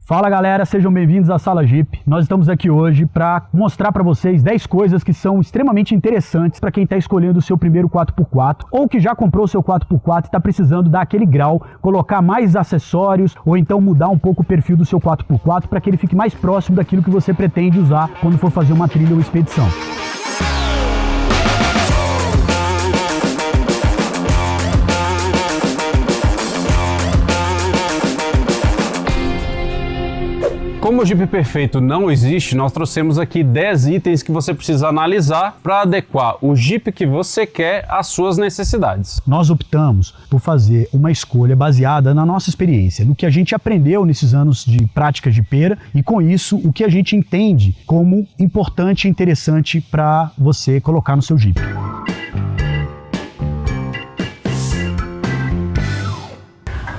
Fala galera, sejam bem-vindos à Sala Jeep. Nós estamos aqui hoje para mostrar para vocês 10 coisas que são extremamente interessantes para quem está escolhendo o seu primeiro 4x4 ou que já comprou o seu 4x4 e está precisando dar aquele grau, colocar mais acessórios ou então mudar um pouco o perfil do seu 4x4 para que ele fique mais próximo daquilo que você pretende usar quando for fazer uma trilha ou expedição. Como o Jeep perfeito não existe, nós trouxemos aqui 10 itens que você precisa analisar para adequar o Jeep que você quer às suas necessidades. Nós optamos por fazer uma escolha baseada na nossa experiência, no que a gente aprendeu nesses anos de prática jipeira e com isso o que a gente entende como importante e interessante para você colocar no seu Jeep.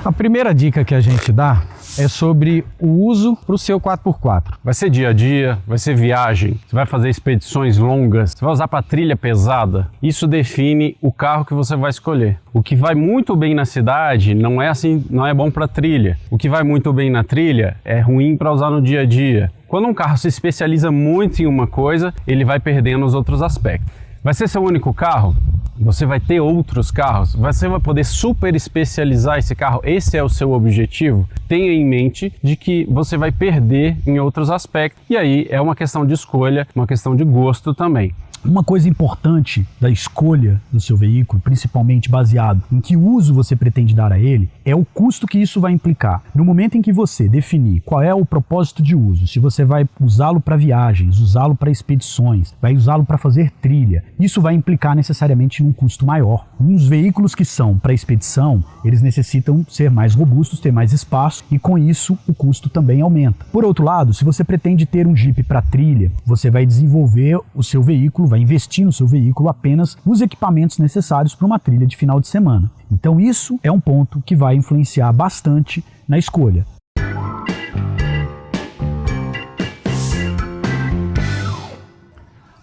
A primeira dica que a gente dá é sobre o uso para o seu 4x4. Vai ser dia a dia, vai ser viagem, você vai fazer expedições longas, você vai usar para trilha pesada. Isso define o carro que você vai escolher. O que vai muito bem na cidade não é bom para trilha. O que vai muito bem na trilha é ruim para usar no dia a dia. Quando um carro se especializa muito em uma coisa, ele vai perdendo os outros aspectos. Vai ser seu único carro? Você vai ter outros carros? Você vai poder super especializar esse carro? Esse é o seu objetivo? Tenha em mente de que você vai perder em outros aspectos. E aí é uma questão de escolha, uma questão de gosto também. Uma coisa importante da escolha do seu veículo, principalmente baseado em que uso você pretende dar a ele, é o custo que isso vai implicar. No momento em que você definir qual é o propósito de uso, se você vai usá-lo para viagens, usá-lo para expedições, vai usá-lo para fazer trilha, isso vai implicar necessariamente num custo maior. Uns veículos que são para expedição, eles necessitam ser mais robustos, ter mais espaço e com isso o custo também aumenta. Por outro lado, se você pretende ter um Jeep para trilha, você vai desenvolver o seu veículo, vai investir no seu veículo apenas os equipamentos necessários para uma trilha de final de semana. Então isso é um ponto que vai influenciar bastante na escolha.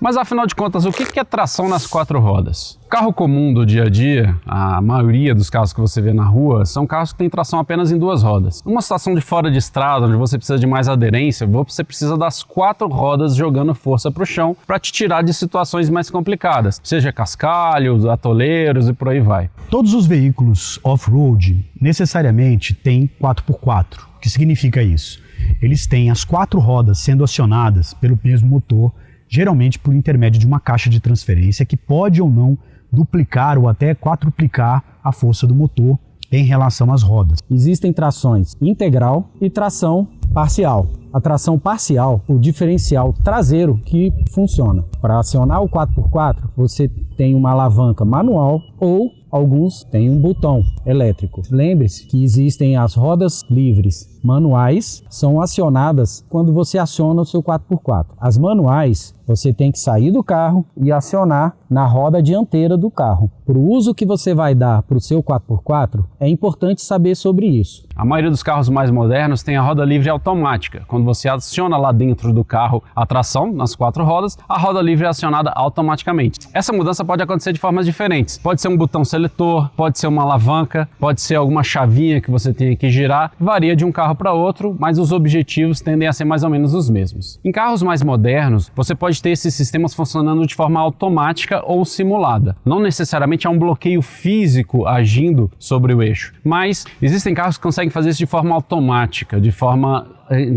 Mas afinal de contas, o que é tração nas 4 rodas? Carro comum do dia a dia, a maioria dos carros que você vê na rua, são carros que têm tração apenas em 2 rodas. Numa situação de fora de estrada, onde você precisa de mais aderência, você precisa das 4 rodas jogando força para o chão para te tirar de situações mais complicadas, seja cascalhos, atoleiros e por aí vai. Todos os veículos off-road necessariamente têm 4x4. O que significa isso? Eles têm as 4 rodas sendo acionadas pelo mesmo motor, geralmente por intermédio de uma caixa de transferência que pode ou não duplicar ou até quadruplicar a força do motor em relação às rodas. Existem trações integral e tração parcial. A tração parcial, o diferencial traseiro que funciona. Para acionar o 4x4, você tem uma alavanca manual ou alguns têm um botão elétrico. Lembre-se que existem as rodas livres manuais, são acionadas quando você aciona o seu 4x4. As manuais, você tem que sair do carro e acionar na roda dianteira do carro. Para o uso que você vai dar para o seu 4x4, é importante saber sobre isso. A maioria dos carros mais modernos tem a roda livre automática. Quando você aciona lá dentro do carro a tração nas 4 rodas, a roda livre é acionada automaticamente. Essa mudança pode acontecer de formas diferentes. Pode ser um botão seletor, pode ser uma alavanca, pode ser alguma chavinha que você tenha que girar. Varia de um carro para outro, mas os objetivos tendem a ser mais ou menos os mesmos. Em carros mais modernos, você pode ter esses sistemas funcionando de forma automática ou simulada. Não necessariamente há um bloqueio físico agindo sobre o eixo, mas existem carros que conseguem fazer isso de forma automática, de forma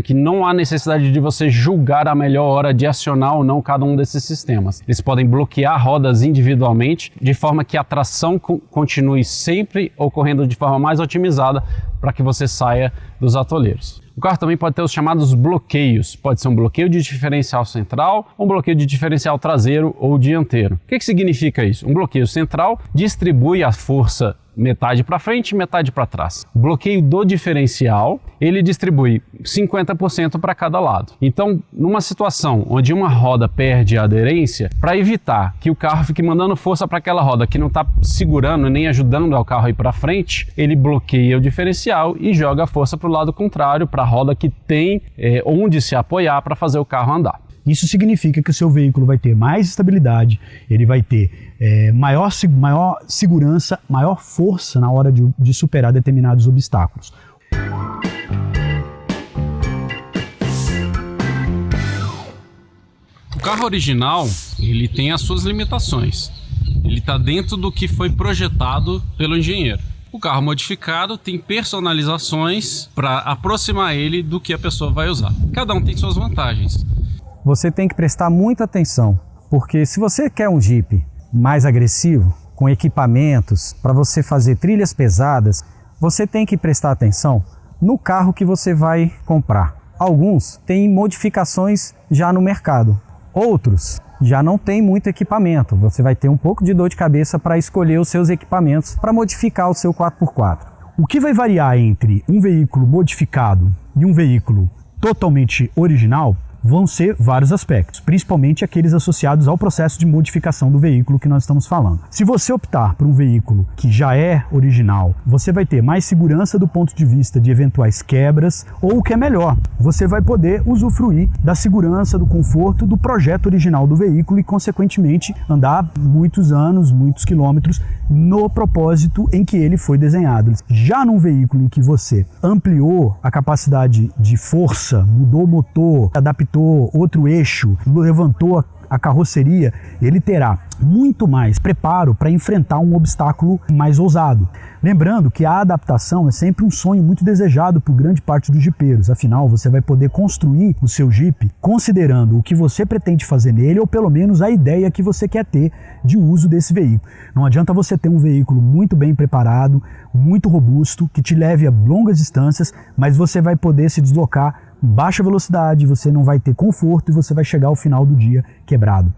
que não há necessidade de você julgar a melhor hora de acionar ou não cada um desses sistemas. Eles podem bloquear rodas individualmente, de forma que a tração continue sempre ocorrendo de forma mais otimizada para que você saia dos atoleiros. O carro também pode ter os chamados bloqueios. Pode ser um bloqueio de diferencial central ou um bloqueio de diferencial traseiro ou dianteiro. O que significa isso? Um bloqueio central distribui a força metade para frente e metade para trás. O bloqueio do diferencial, ele distribui 50% para cada lado. Então, numa situação onde uma roda perde a aderência, para evitar que o carro fique mandando força para aquela roda que não está segurando nem ajudando ao carro a ir para frente, ele bloqueia o diferencial e joga a força para o lado contrário, para a roda que tem onde se apoiar para fazer o carro andar. Isso significa que o seu veículo vai ter mais estabilidade, ele vai ter maior segurança, maior força na hora de superar determinados obstáculos. carro original, ele tem as suas limitações. Ele está dentro do que foi projetado pelo engenheiro. O carro modificado tem personalizações para aproximar ele do que a pessoa vai usar. Cada um tem suas vantagens. Você tem que prestar muita atenção, porque se você quer um Jeep mais agressivo, com equipamentos, para você fazer trilhas pesadas, você tem que prestar atenção no carro que você vai comprar. Alguns têm modificações já no mercado, outros já não tem muito equipamento. Você vai ter um pouco de dor de cabeça para escolher os seus equipamentos para modificar o seu 4x4. O que vai variar entre um veículo modificado e um veículo totalmente original vão ser vários aspectos, principalmente aqueles associados ao processo de modificação do veículo que nós estamos falando. Se você optar por um veículo que já é original, você vai ter mais segurança do ponto de vista de eventuais quebras, ou o que é melhor, você vai poder usufruir da segurança, do conforto do projeto original do veículo e, consequentemente, andar muitos anos, muitos quilômetros no propósito em que ele foi desenhado. Já num veículo em que você ampliou a capacidade de força, mudou o motor, adaptou outro eixo, levantou a carroceria, ele terá muito mais preparo para enfrentar um obstáculo mais ousado. Lembrando que a adaptação é sempre um sonho muito desejado por grande parte dos jipeiros, afinal você vai poder construir o seu Jeep considerando o que você pretende fazer nele ou pelo menos a ideia que você quer ter de uso desse veículo. Não adianta você ter um veículo muito bem preparado, muito robusto, que te leve a longas distâncias, mas você vai poder se deslocar em baixa velocidade, você não vai ter conforto e você vai chegar ao final do dia quebrado.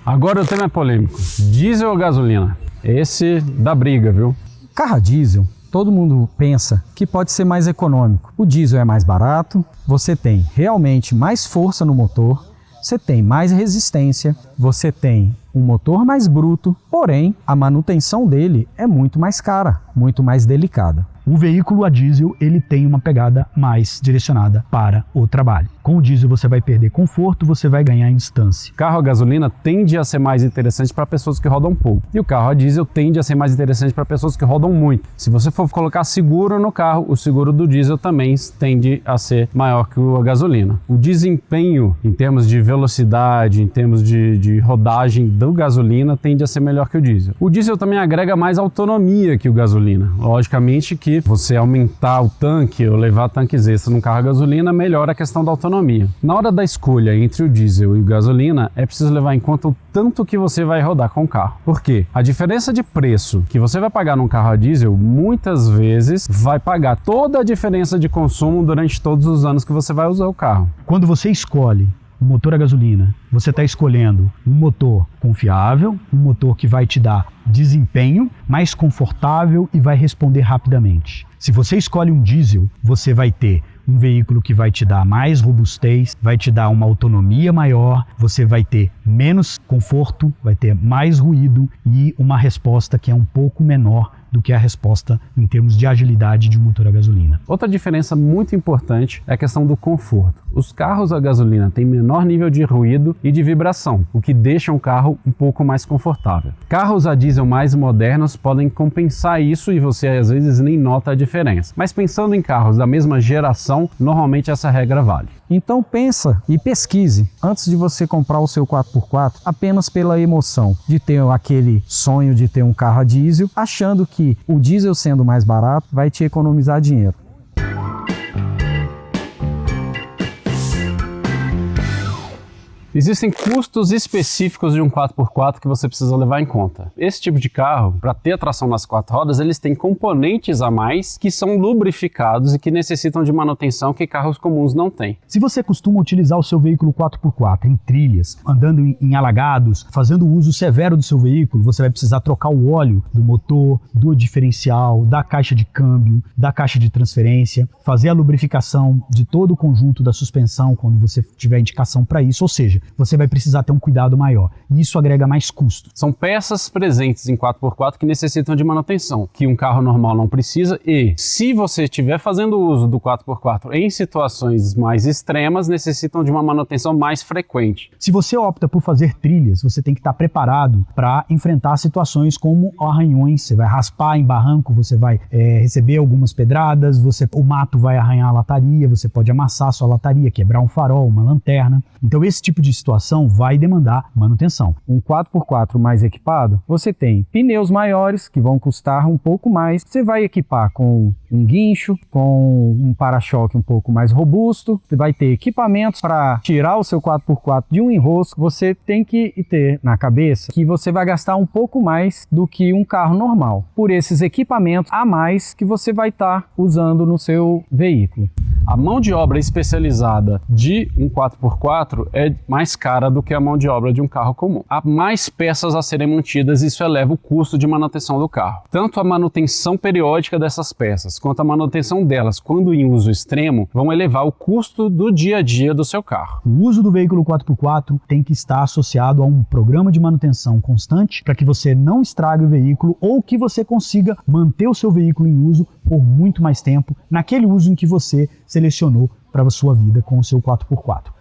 Agora o tema é polêmico. Diesel ou gasolina? Esse dá briga, viu? Carro a diesel, todo mundo pensa que pode ser mais econômico. O diesel é mais barato, você tem realmente mais força no motor, você tem mais resistência, você tem um motor mais bruto, porém a manutenção dele é muito mais cara, muito mais delicada. O veículo a diesel ele tem uma pegada mais direcionada para o trabalho. Com o diesel você vai perder conforto, você vai ganhar em distância. O carro a gasolina tende a ser mais interessante para pessoas que rodam pouco. E o carro a diesel tende a ser mais interessante para pessoas que rodam muito. Se você for colocar seguro no carro, o seguro do diesel também tende a ser maior que a gasolina. O desempenho em termos de velocidade, em termos de rodagem do gasolina tende a ser melhor que o diesel. O diesel também agrega mais autonomia que o gasolina. Logicamente que você aumentar o tanque ou levar tanques extras num carro a gasolina melhora a questão da autonomia. Na hora da escolha entre o diesel e o gasolina, é preciso levar em conta o tanto que você vai rodar com o carro. Por quê? A diferença de preço que você vai pagar num carro a diesel, muitas vezes vai pagar toda a diferença de consumo durante todos os anos que você vai usar o carro. Quando você escolhe um motor a gasolina, você está escolhendo um motor confiável, um motor que vai te dar desempenho, mais confortável e vai responder rapidamente. Se você escolhe um diesel, você vai ter um veículo que vai te dar mais robustez, vai te dar uma autonomia maior, você vai ter menos conforto, vai ter mais ruído e uma resposta que é um pouco menor do que a resposta em termos de agilidade de um motor a gasolina. Outra diferença muito importante é a questão do conforto. Os carros a gasolina têm menor nível de ruído e de vibração, o que deixa o carro um pouco mais confortável. Carros a diesel mais modernos podem compensar isso e você às vezes nem nota a diferença. Mas pensando em carros da mesma geração, normalmente essa regra vale. Então pensa e pesquise antes de você comprar o seu 4x4 apenas pela emoção de ter aquele sonho de ter um carro a diesel, achando que o diesel sendo mais barato vai te economizar dinheiro. Existem custos específicos de um 4x4 que você precisa levar em conta. Esse tipo de carro, para ter a tração nas quatro rodas, eles têm componentes a mais que são lubrificados e que necessitam de manutenção que carros comuns não têm. Se você costuma utilizar o seu veículo 4x4 em trilhas, andando em alagados, fazendo uso severo do seu veículo, você vai precisar trocar o óleo do motor, do diferencial, da caixa de câmbio, da caixa de transferência, fazer a lubrificação de todo o conjunto da suspensão quando você tiver indicação para isso, ou seja, você vai precisar ter um cuidado maior. E isso agrega mais custo. São peças presentes em 4x4 que necessitam de manutenção, que um carro normal não precisa, e se você estiver fazendo uso do 4x4 em situações mais extremas, necessitam de uma manutenção mais frequente. Se você opta por fazer trilhas, você tem que estar preparado para enfrentar situações como arranhões. Você vai raspar em barranco, você vai receber algumas pedradas, o mato vai arranhar a lataria, você pode amassar a sua lataria, quebrar um farol, uma lanterna. Então esse tipo de situação vai demandar manutenção. Um 4x4 mais equipado, você tem pneus maiores que vão custar um pouco mais. Você vai equipar com um guincho, com um para-choque um pouco mais robusto. Você vai ter equipamentos para tirar o seu 4x4 de um enrosco. Você tem que ter na cabeça que você vai gastar um pouco mais do que um carro normal, por esses equipamentos a mais que você vai estar usando no seu veículo. A mão de obra especializada de um 4x4 é mais cara do que a mão de obra de um carro comum. Há mais peças a serem mantidas e isso eleva o custo de manutenção do carro. Tanto a manutenção periódica dessas peças quanto a manutenção delas quando em uso extremo vão elevar o custo do dia a dia do seu carro. O uso do veículo 4x4 tem que estar associado a um programa de manutenção constante para que você não estrague o veículo ou que você consiga manter o seu veículo em uso por muito mais tempo, naquele uso em que você selecionou para a sua vida com o seu 4x4.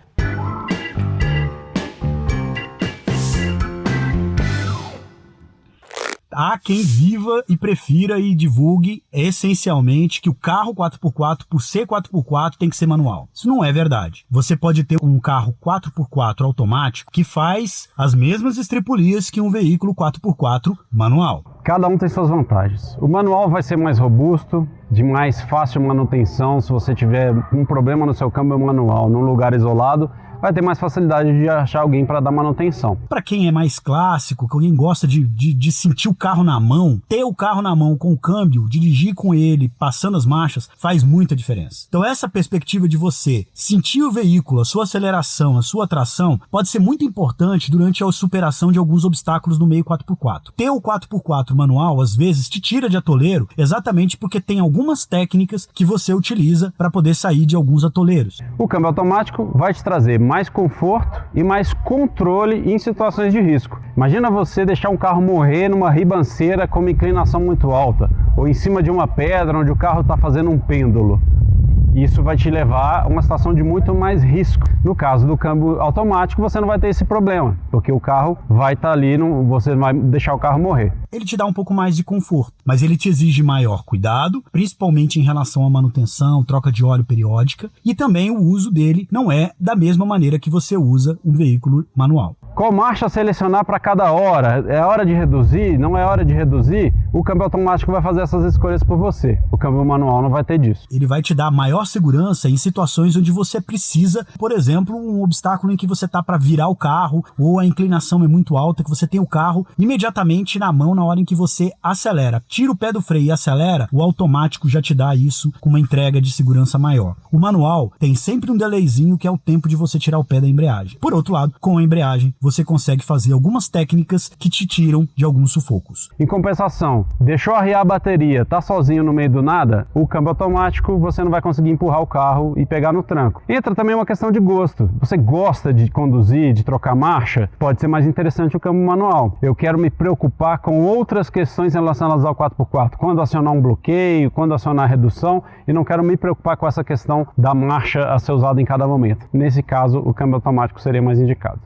Há quem viva e prefira e divulgue essencialmente que o carro 4x4, por ser 4x4, tem que ser manual. Isso não é verdade. Você pode ter um carro 4x4 automático que faz as mesmas estripulias que um veículo 4x4 manual. Cada um tem suas vantagens. O manual vai ser mais robusto, de mais fácil manutenção. Se você tiver um problema no seu câmbio manual num lugar isolado, vai ter mais facilidade de achar alguém para dar manutenção. Para quem é mais clássico, quem gosta de sentir o carro na mão, ter o carro na mão com o câmbio, dirigir com ele, passando as marchas, faz muita diferença. Então essa perspectiva de você sentir o veículo, a sua aceleração, a sua tração, pode ser muito importante durante a superação de alguns obstáculos no meio 4x4. Ter o 4x4 manual, às vezes, te tira de atoleiro exatamente porque tem algumas técnicas que você utiliza para poder sair de alguns atoleiros. O câmbio automático vai te trazer mais conforto e mais controle em situações de risco. Imagina você deixar um carro morrer numa ribanceira com uma inclinação muito alta, ou em cima de uma pedra onde o carro está fazendo um pêndulo. Isso vai te levar a uma situação de muito mais risco. No caso do câmbio automático, você não vai ter esse problema, porque o carro vai estar ali, você vai deixar o carro morrer. Ele te dá um pouco mais de conforto, mas ele te exige maior cuidado, principalmente em relação à manutenção, troca de óleo periódica, e também o uso dele não é da mesma maneira que você usa um veículo manual. Qual marcha selecionar para cada hora? É hora de reduzir? Não é hora de reduzir? O câmbio automático vai fazer essas escolhas por você. O câmbio manual não vai ter disso. Ele vai te dar maior segurança em situações onde você precisa, por exemplo, um obstáculo em que você está para virar o carro ou a inclinação é muito alta, que você tem o carro imediatamente na mão na hora em que você acelera. Tira o pé do freio e acelera, o automático já te dá isso com uma entrega de segurança maior. O manual tem sempre um delayzinho que é o tempo de você tirar o pé da embreagem. Por outro lado, com a embreagem, você consegue fazer algumas técnicas que te tiram de alguns sufocos. Em compensação, deixou arriar a bateria, tá sozinho no meio do nada, o câmbio automático você não vai conseguir empurrar o carro e pegar no tranco. Entra também uma questão de gosto. Você gosta de conduzir, de trocar marcha? Pode ser mais interessante o câmbio manual. Eu quero me preocupar com outras questões relacionadas ao 4x4. Quando acionar um bloqueio, quando acionar a redução, e não quero me preocupar com essa questão da marcha a ser usada em cada momento. Nesse caso, o câmbio automático seria mais indicado.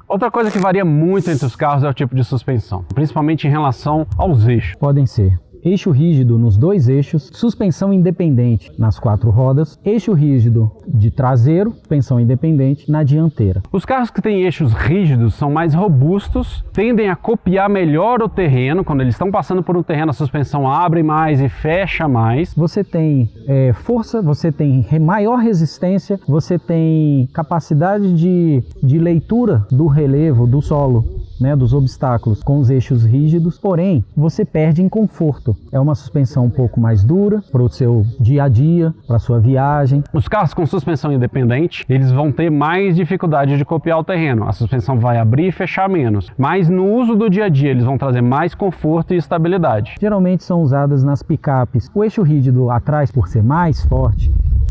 Outra coisa que varia muito entre os carros é o tipo de suspensão, principalmente em relação aos eixos. Podem ser eixo rígido nos dois eixos, suspensão independente nas quatro rodas, eixo rígido de traseiro, suspensão independente na dianteira. Os carros que têm eixos rígidos são mais robustos, tendem a copiar melhor o terreno. Quando eles estão passando por um terreno, a suspensão abre mais e fecha mais. Você tem força, você tem maior resistência, você tem capacidade de leitura do relevo, do solo né, dos obstáculos com os eixos rígidos, porém você perde em conforto. É uma suspensão um pouco mais dura para o seu dia a dia, para a sua viagem. Os carros com suspensão independente, eles vão ter mais dificuldade de copiar o terreno. A suspensão vai abrir e fechar menos. Mas no uso do dia a dia, eles vão trazer mais conforto e estabilidade. Geralmente são usadas nas picapes. O eixo rígido atrás, por ser mais forte,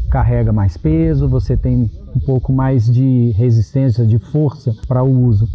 carrega mais peso, você tem um pouco mais de resistência, de força para o uso.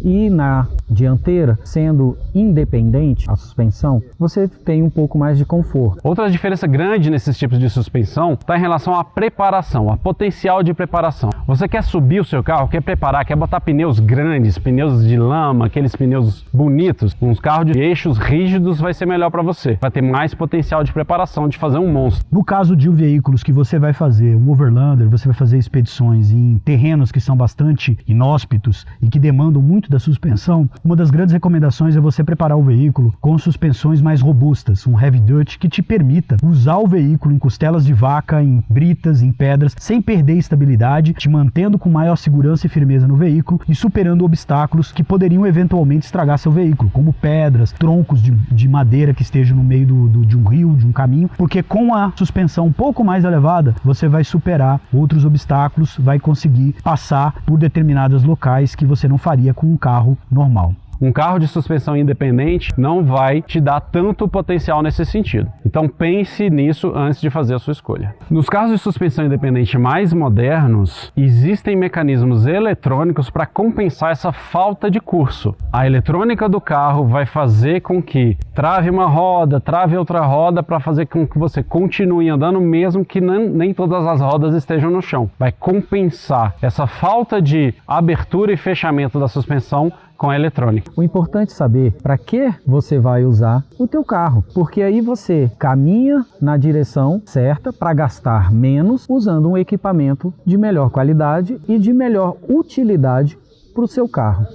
E na dianteira, sendo independente a suspensão, você tem um pouco mais de conforto. Outra diferença grande nesses tipos de suspensão está em relação à preparação, a potencial de preparação. Você quer subir o seu carro, quer preparar, quer botar pneus grandes, pneus de lama, aqueles pneus bonitos, uns carros de eixos rígidos vai ser melhor para você. Vai ter mais potencial de preparação, de fazer um monstro. No caso de veículos que você vai fazer um overlander, você vai fazer expedições em terrenos que são bastante inóspitos e que demandam muito da suspensão, uma das grandes recomendações é você preparar o veículo com suspensões mais robustas, um heavy duty que te permita usar o veículo em costelas de vaca, em britas, em pedras, sem perder estabilidade, te mantendo com maior segurança e firmeza no veículo e superando obstáculos que poderiam eventualmente estragar seu veículo, como pedras, troncos de madeira que estejam no meio de um rio, de um caminho, porque com a suspensão um pouco mais elevada, você vai superar outros obstáculos, vai conseguir passar por determinados locais que você não faria com um carro normal. Um carro de suspensão independente não vai te dar tanto potencial nesse sentido. Então pense nisso antes de fazer a sua escolha. Nos carros de suspensão independente mais modernos, existem mecanismos eletrônicos para compensar essa falta de curso. A eletrônica do carro vai fazer com que trave uma roda, trave outra roda para fazer com que você continue andando mesmo que nem todas as rodas estejam no chão. Vai compensar essa falta de abertura e fechamento da suspensão com a eletrônica. O importante é saber para que você vai usar o teu carro, porque aí você caminha na direção certa para gastar menos usando um equipamento de melhor qualidade e de melhor utilidade para o seu carro.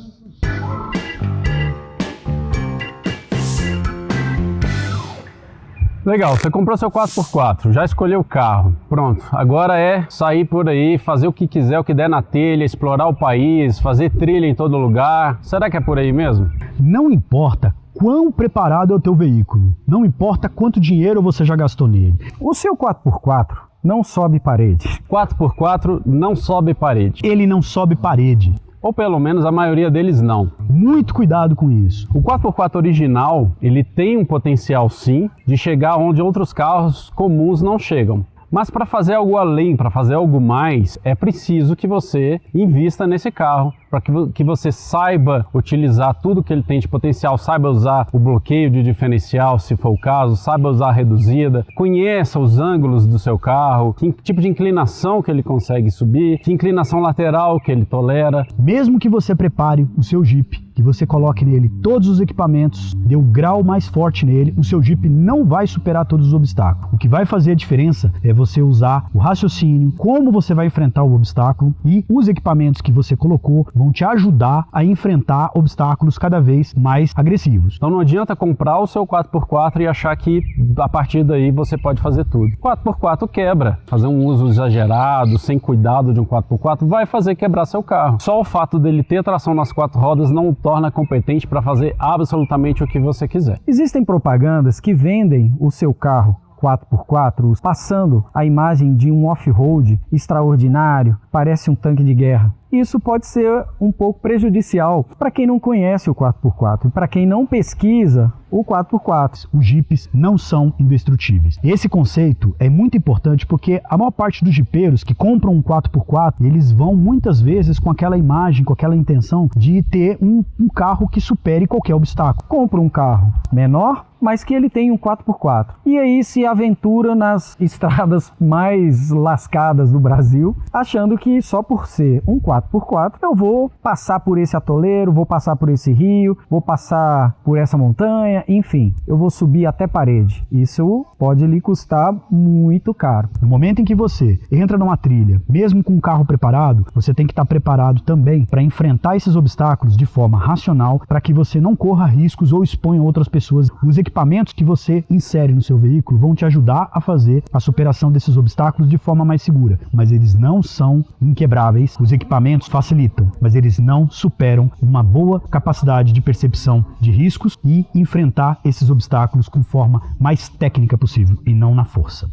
Legal, você comprou seu 4x4, já escolheu o carro, pronto. Agora é sair por aí, fazer o que quiser, o que der na telha, explorar o país, fazer trilha em todo lugar. Será que é por aí mesmo? Não importa quão preparado é o teu veículo, não importa quanto dinheiro você já gastou nele. O seu 4x4 não sobe parede. 4x4 não sobe parede. Ele não sobe parede. Ou pelo menos a maioria deles não. Muito cuidado com isso. O 4x4 original, ele tem um potencial sim de chegar onde outros carros comuns não chegam. Mas para fazer algo além, para fazer algo mais, é preciso que você invista nesse carro, para que você saiba utilizar tudo que ele tem de potencial, saiba usar o bloqueio de diferencial, se for o caso, saiba usar a reduzida, conheça os ângulos do seu carro, que tipo de inclinação que ele consegue subir, que inclinação lateral que ele tolera. Mesmo que você prepare o seu Jeep, que você coloque nele todos os equipamentos, dê o grau mais forte nele, o seu Jeep não vai superar todos os obstáculos. O que vai fazer a diferença é você usar o raciocínio, como você vai enfrentar o obstáculo, e os equipamentos que você colocou vão te ajudar a enfrentar obstáculos cada vez mais agressivos. Então não adianta comprar o seu 4x4 e achar que a partir daí você pode fazer tudo. 4x4 quebra. Fazer um uso exagerado, sem cuidado de um 4x4 vai fazer quebrar seu carro. Só o fato dele ter tração nas 4 rodas não o torna competente para fazer absolutamente o que você quiser. Existem propagandas que vendem o seu carro 4x4 passando a imagem de um off-road extraordinário, parece um tanque de guerra. Isso pode ser um pouco prejudicial para quem não conhece o 4x4 e para quem não pesquisa o 4x4. Os Jeeps não são indestrutíveis. Esse conceito é muito importante porque a maior parte dos jipeiros que compram um 4x4, eles vão muitas vezes com aquela imagem, com aquela intenção de ter um carro que supere qualquer obstáculo. Compra um carro menor, mas que ele tem um 4x4. E aí se aventura nas estradas mais lascadas do Brasil, achando que só por ser um 4x4 eu vou passar por esse atoleiro, vou passar por esse rio, vou passar por essa montanha enfim, eu vou subir até parede. Isso pode lhe custar muito caro. No momento em que você entra numa trilha, mesmo com um carro preparado, você tem que estar preparado também para enfrentar esses obstáculos de forma racional, para que você não corra riscos ou exponha outras pessoas. Os equipamentos que você insere no seu veículo vão te ajudar a fazer a superação desses obstáculos de forma mais segura, mas eles não são inquebráveis. Os equipamentos facilitam, mas eles não superam uma boa capacidade de percepção de riscos e enfrentar esses obstáculos com forma mais técnica possível e não na força.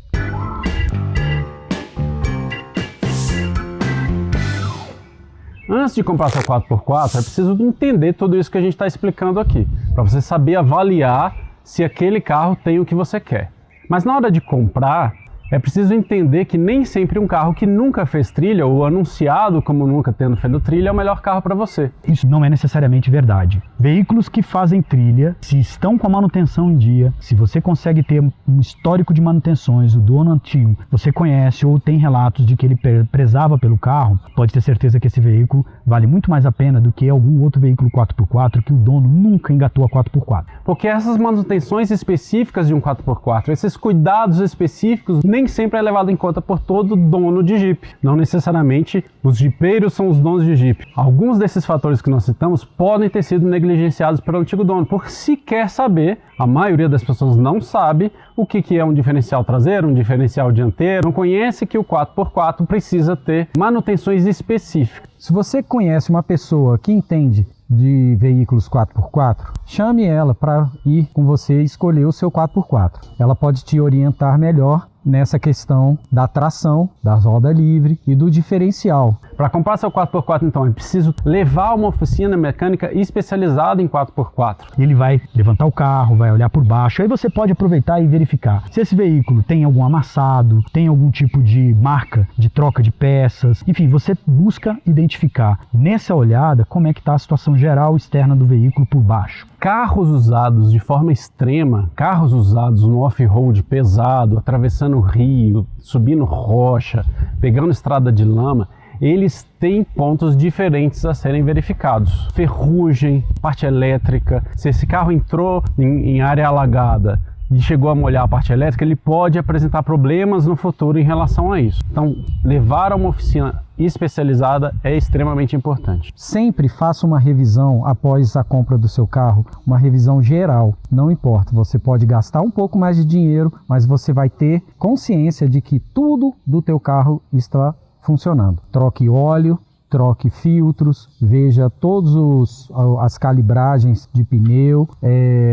Antes de comprar seu 4x4, é preciso entender tudo isso que a gente está explicando aqui, para você saber avaliar se aquele carro tem o que você quer. Mas na hora de comprar, é preciso entender que nem sempre um carro que nunca fez trilha ou anunciado como nunca tendo feito trilha é o melhor carro para você. Isso não é necessariamente verdade. Veículos que fazem trilha, se estão com a manutenção em dia, se você consegue ter um histórico de manutenções, o dono antigo, você conhece ou tem relatos de que ele prezava pelo carro, pode ter certeza que esse veículo vale muito mais a pena do que algum outro veículo 4x4 que o dono nunca engatou a 4x4. Porque essas manutenções específicas de um 4x4, esses cuidados específicos, nem sempre é levado em conta por todo dono de Jeep. Não necessariamente os jipeiros são os donos de Jeep. Alguns desses fatores que nós citamos podem ter sido negligenciados pelo antigo dono, por sequer saber, a maioria das pessoas não sabe o que é um diferencial traseiro, um diferencial dianteiro, não conhece que o 4x4 precisa ter manutenções específicas. Se você conhece uma pessoa que entende de veículos 4x4, chame ela para ir com você escolher o seu 4x4. Ela pode te orientar melhor nessa questão da tração, da roda livre e do diferencial. Para comprar seu 4x4, então, é preciso levar a uma oficina mecânica especializada em 4x4. Ele vai levantar o carro, vai olhar por baixo, aí você pode aproveitar e verificar se esse veículo tem algum amassado, tem algum tipo de marca de troca de peças, enfim, você busca identificar nessa olhada como é que está a situação geral externa do veículo por baixo. Carros usados de forma extrema, carros usados no off-road pesado, atravessando rio, subindo rocha, pegando estrada de lama, eles têm pontos diferentes a serem verificados. Ferrugem, parte elétrica, se esse carro entrou em área alagada e chegou a molhar a parte elétrica, ele pode apresentar problemas no futuro em relação a isso. Então, levar a uma oficina especializada é extremamente importante. Sempre faça uma revisão após a compra do seu carro, uma revisão geral. Não importa, você pode gastar um pouco mais de dinheiro, mas você vai ter consciência de que tudo do teu carro está funcionando. Troque óleo, troque filtros, veja todas as calibragens de pneu,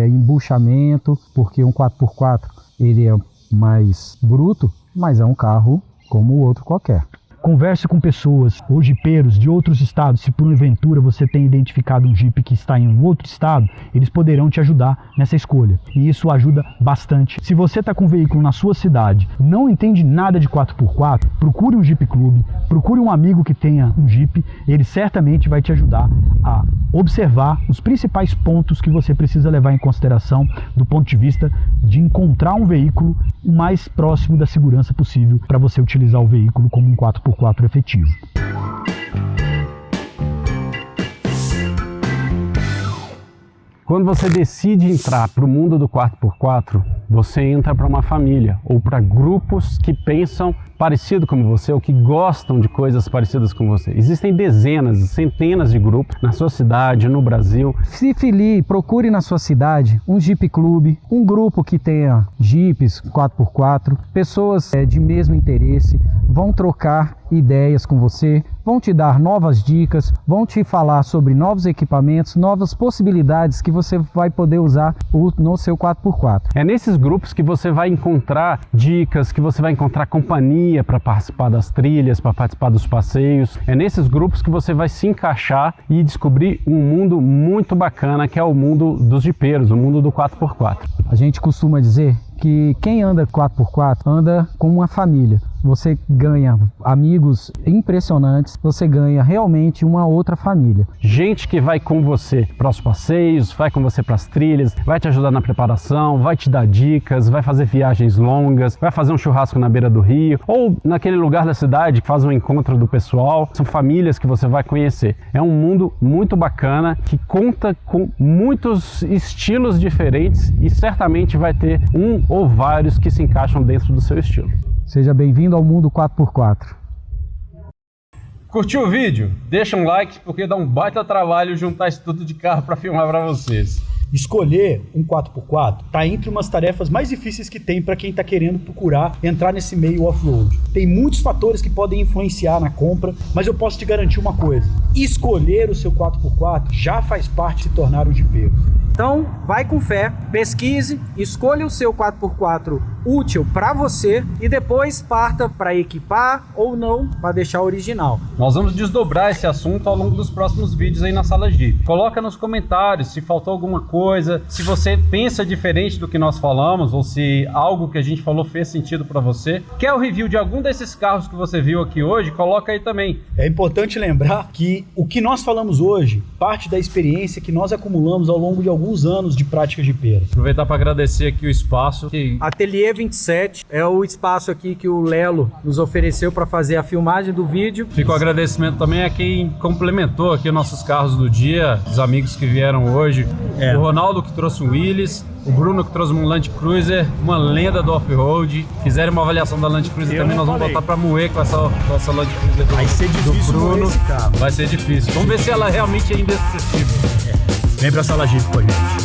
embuchamento, porque um 4x4 ele é mais bruto, mas é um carro como o outro qualquer. Converse com pessoas ou jipeiros de outros estados. Se porventura você tem identificado um Jeep que está em um outro estado, eles poderão te ajudar nessa escolha. E isso ajuda bastante. Se você está com um veículo na sua cidade, não entende nada de 4x4, procure um Jeep Clube, procure um amigo que tenha um Jeep. Ele certamente vai te ajudar a observar os principais pontos que você precisa levar em consideração do ponto de vista de encontrar um veículo o mais próximo da segurança possível para você utilizar o veículo como um 4x4 efetivo. Quando você decide entrar para o mundo do 4x4, você entra para uma família ou para grupos que pensam parecido como você ou que gostam de coisas parecidas com você. Existem dezenas, centenas de grupos na sua cidade, no Brasil. Se filie, procure na sua cidade um Jeep Clube, um grupo que tenha Jeeps 4x4, pessoas de mesmo interesse, vão trocar ideias com você, vão te dar novas dicas, vão te falar sobre novos equipamentos, novas possibilidades que você vai poder usar no seu 4x4. É nesses grupos que você vai encontrar dicas, que você vai encontrar companhia para participar das trilhas, para participar dos passeios. É nesses grupos que você vai se encaixar e descobrir um mundo muito bacana que é o mundo dos jipeiros, o mundo do 4x4. A gente costuma dizer que quem anda 4x4 anda com uma família. Você ganha amigos impressionantes, você ganha realmente uma outra família. Gente que vai com você para os passeios, vai com você para as trilhas, vai te ajudar na preparação, vai te dar dicas, vai fazer viagens longas, vai fazer um churrasco na beira do rio ou naquele lugar da cidade que faz um encontro do pessoal. São famílias que você vai conhecer. É um mundo muito bacana que conta com muitos estilos diferentes e certamente vai ter um ou vários que se encaixam dentro do seu estilo. Seja bem-vindo ao mundo 4x4. Curtiu o vídeo? Deixa um like porque dá um baita trabalho juntar isso tudo de carro para filmar para vocês. Escolher um 4x4 está entre umas tarefas mais difíceis que tem para quem está querendo procurar entrar nesse meio off-road. Tem muitos fatores que podem influenciar na compra, mas eu posso te garantir uma coisa: escolher o seu 4x4 já faz parte de se tornar um jipeiro. Então, vai com fé, pesquise, escolha o seu 4x4 útil para você e depois parta para equipar ou não, para deixar original. Nós vamos desdobrar esse assunto ao longo dos próximos vídeos aí na Sala Jeep. Coloca nos comentários se faltou alguma coisa, se você pensa diferente do que nós falamos ou se algo que a gente falou fez sentido para você. Quer o review de algum desses carros que você viu aqui hoje? Coloca aí também. É importante lembrar que o que nós falamos hoje parte da experiência que nós acumulamos ao longo de alguns anos de prática jipeira. Aproveitar para agradecer aqui o espaço. Ateliê 27 é o espaço aqui que o Lelo nos ofereceu para fazer a filmagem do vídeo. Fica o agradecimento também a quem complementou aqui nossos carros do dia, os amigos que vieram hoje. O Ronaldo que trouxe um Willys, o Bruno que trouxe um Land Cruiser, uma lenda do off-road. Fizeram uma avaliação da Land Cruiser também, nós vamos botar para moer com essa Land Cruiser Vai ser difícil do Bruno. esse carro. Vai ser difícil. Vamos ver se ela realmente é indestrutível. Vem pra Sala Jeep com a gente.